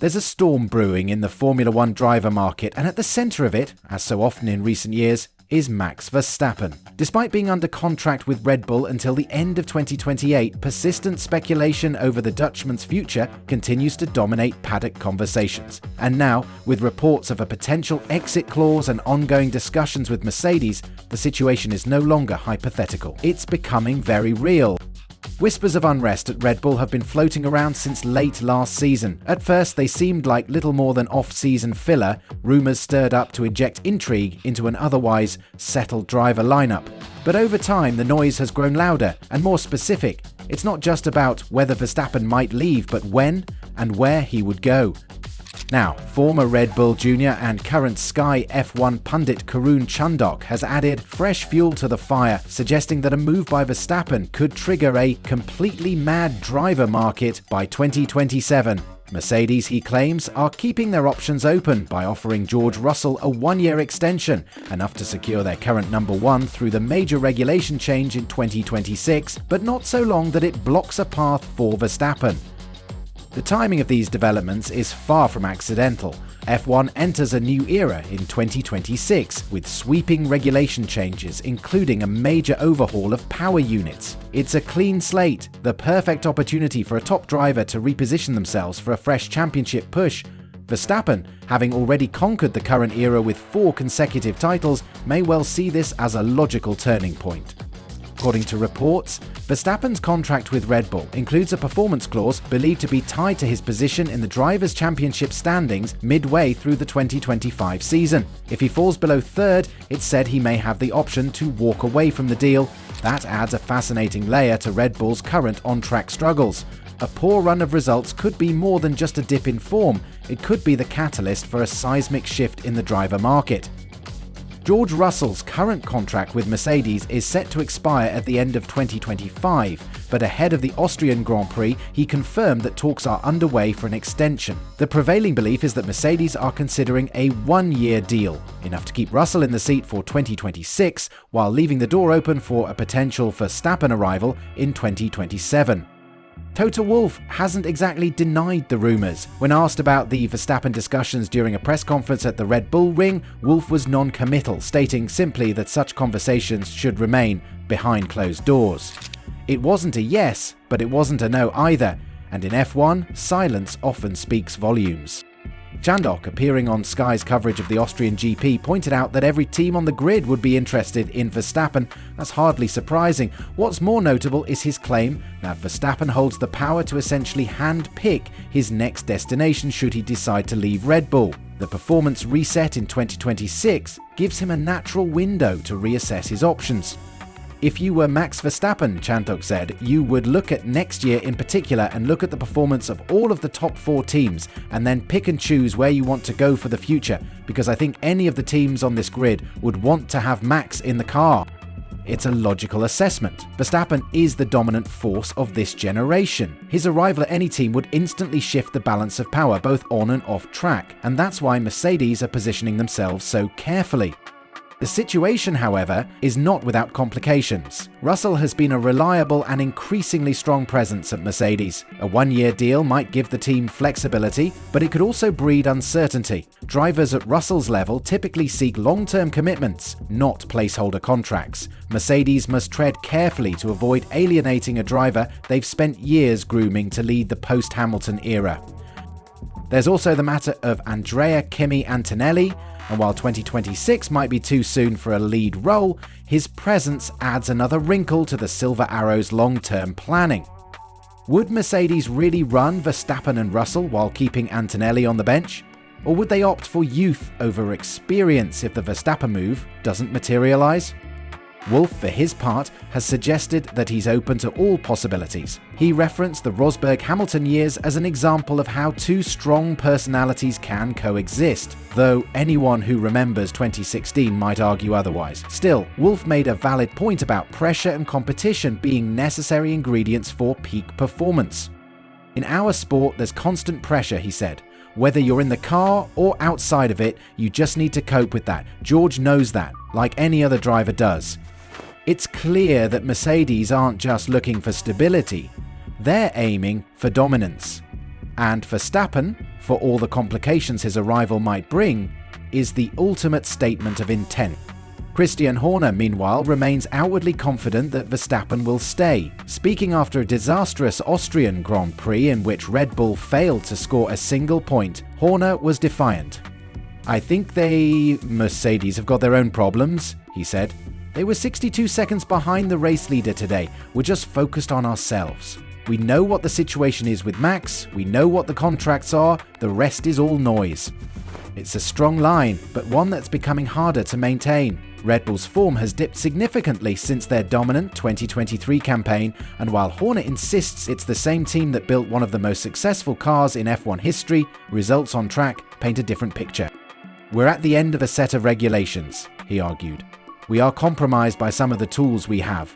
There's a storm brewing in the Formula One driver market, and at the centre of it, as so often in recent years, is Max Verstappen. Despite being under contract with Red Bull until the end of 2028, persistent speculation over the Dutchman's future continues to dominate paddock conversations. And now, with reports of a potential exit clause and ongoing discussions with Mercedes, the situation is no longer hypothetical. It's becoming very real. Whispers of unrest at Red Bull have been floating around since late last season. At first, they seemed like little more than off-season filler, rumours stirred up to inject intrigue into an otherwise settled driver lineup. But over time, the noise has grown louder and more specific. It's not just about whether Verstappen might leave, but when and where he would go. Now, former Red Bull Junior and current Sky F1 pundit Karun Chandok has added fresh fuel to the fire, suggesting that a move by Verstappen could trigger a completely mad driver market by 2027. Mercedes, he claims, are keeping their options open by offering George Russell a one-year extension, enough to secure their current number one through the major regulation change in 2026, but not so long that it blocks a path for Verstappen. The timing of these developments is far from accidental. F1 enters a new era in 2026 with sweeping regulation changes, including a major overhaul of power units. It's a clean slate, the perfect opportunity for a top driver to reposition themselves for a fresh championship push. Verstappen, having already conquered the current era with 4 consecutive titles, may well see this as a logical turning point. According to reports, Verstappen's contract with Red Bull includes a performance clause believed to be tied to his position in the Drivers' Championship standings midway through the 2025 season. If he falls below third, it's said he may have the option to walk away from the deal. That adds a fascinating layer to Red Bull's current on-track struggles. A poor run of results could be more than just a dip in form. It could be the catalyst for a seismic shift in the driver market. George Russell's current contract with Mercedes is set to expire at the end of 2025, but ahead of the Austrian Grand Prix, he confirmed that talks are underway for an extension. The prevailing belief is that Mercedes are considering a one-year deal, enough to keep Russell in the seat for 2026, while leaving the door open for a potential Verstappen arrival in 2027. Toto Wolff hasn't exactly denied the rumours. When asked about the Verstappen discussions during a press conference at the Red Bull Ring, Wolff was non-committal, stating simply that such conversations should remain behind closed doors. It wasn't a yes, but it wasn't a no either, and in F1, silence often speaks volumes. Chandok, appearing on Sky's coverage of the Austrian GP, pointed out that every team on the grid would be interested in Verstappen. That's hardly surprising. What's more notable is his claim that Verstappen holds the power to essentially hand-pick his next destination should he decide to leave Red Bull. The performance reset in 2026 gives him a natural window to reassess his options. If you were Max Verstappen, Chandok said, you would look at next year in particular and look at the performance of all of the top 4 teams and then pick and choose where you want to go for the future, because I think any of the teams on this grid would want to have Max in the car. It's a logical assessment. Verstappen is the dominant force of this generation. His arrival at any team would instantly shift the balance of power both on and off track, and that's why Mercedes are positioning themselves so carefully. The situation, however, is not without complications. Russell has been a reliable and increasingly strong presence at Mercedes. A one-year deal might give the team flexibility, but it could also breed uncertainty. Drivers at Russell's level typically seek long-term commitments, not placeholder contracts. Mercedes must tread carefully to avoid alienating a driver they've spent years grooming to lead the post-Hamilton era. There's also the matter of Andrea Kimi Antonelli, and while 2026 might be too soon for a lead role, his presence adds another wrinkle to the Silver Arrow's long-term planning. Would Mercedes really run Verstappen and Russell while keeping Antonelli on the bench? Or would they opt for youth over experience if the Verstappen move doesn't materialise? Wolff, for his part, has suggested that he's open to all possibilities. He referenced the Rosberg-Hamilton years as an example of how 2 strong personalities can coexist, though anyone who remembers 2016 might argue otherwise. Still, Wolff made a valid point about pressure and competition being necessary ingredients for peak performance. In our sport, there's constant pressure, he said. Whether you're in the car or outside of it, you just need to cope with that. George knows that, like any other driver does. It's clear that Mercedes aren't just looking for stability, they're aiming for dominance. And Verstappen, for all the complications his arrival might bring, is the ultimate statement of intent. Christian Horner, meanwhile, remains outwardly confident that Verstappen will stay. Speaking after a disastrous Austrian Grand Prix in which Red Bull failed to score a single point, Horner was defiant. "I think Mercedes have got their own problems," he said. "They were 62 seconds behind the race leader today. We're just focused on ourselves. We know what the situation is with Max, we know what the contracts are, the rest is all noise." It's a strong line, but one that's becoming harder to maintain. Red Bull's form has dipped significantly since their dominant 2023 campaign, and while Horner insists it's the same team that built one of the most successful cars in F1 history, results on track paint a different picture. "We're at the end of a set of regulations," he argued. "We are compromised by some of the tools we have.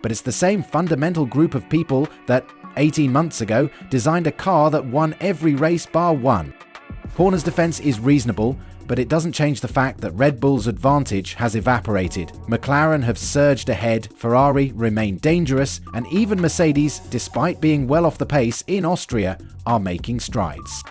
But it's the same fundamental group of people that, 18 months ago, designed a car that won every race bar one." Horner's defense is reasonable, but it doesn't change the fact that Red Bull's advantage has evaporated. McLaren have surged ahead, Ferrari remain dangerous, and even Mercedes, despite being well off the pace in Austria, are making strides.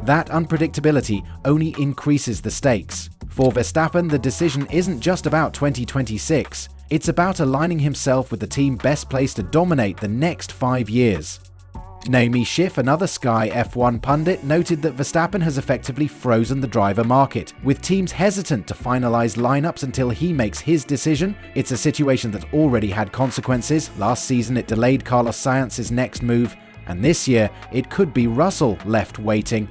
That unpredictability only increases the stakes. For Verstappen, the decision isn't just about 2026. It's about aligning himself with the team best placed to dominate the next 5 years. Naomi Schiff, another Sky F1 pundit, noted that Verstappen has effectively frozen the driver market, with teams hesitant to finalize lineups until he makes his decision. It's a situation that's already had consequences. Last season it delayed Carlos Sainz's next move, and this year it could be Russell left waiting.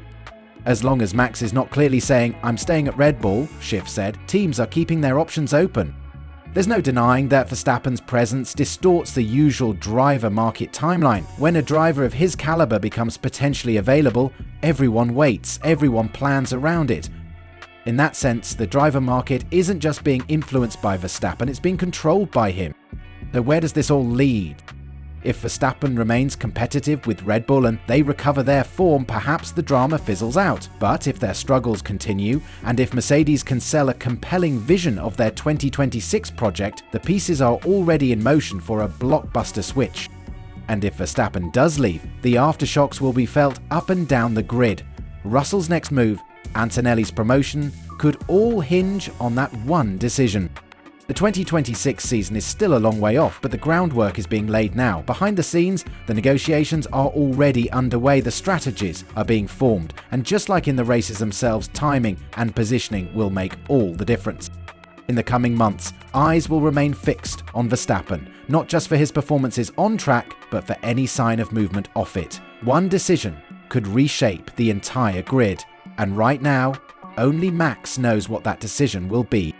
As long as Max is not clearly saying, "I'm staying at Red Bull," Schiff said, teams are keeping their options open. There's no denying that Verstappen's presence distorts the usual driver market timeline. When a driver of his caliber becomes potentially available, everyone waits, everyone plans around it. In that sense, the driver market isn't just being influenced by Verstappen, it's being controlled by him. So where does this all lead? If Verstappen remains competitive with Red Bull and they recover their form, perhaps the drama fizzles out. But if their struggles continue, and if Mercedes can sell a compelling vision of their 2026 project, the pieces are already in motion for a blockbuster switch. And if Verstappen does leave, the aftershocks will be felt up and down the grid. Russell's next move, Antonelli's promotion, could all hinge on that one decision. The 2026 season is still a long way off, but the groundwork is being laid now. Behind the scenes, the negotiations are already underway, the strategies are being formed, and just like in the races themselves, timing and positioning will make all the difference. In the coming months, eyes will remain fixed on Verstappen, not just for his performances on track, but for any sign of movement off it. One decision could reshape the entire grid, and right now, only Max knows what that decision will be.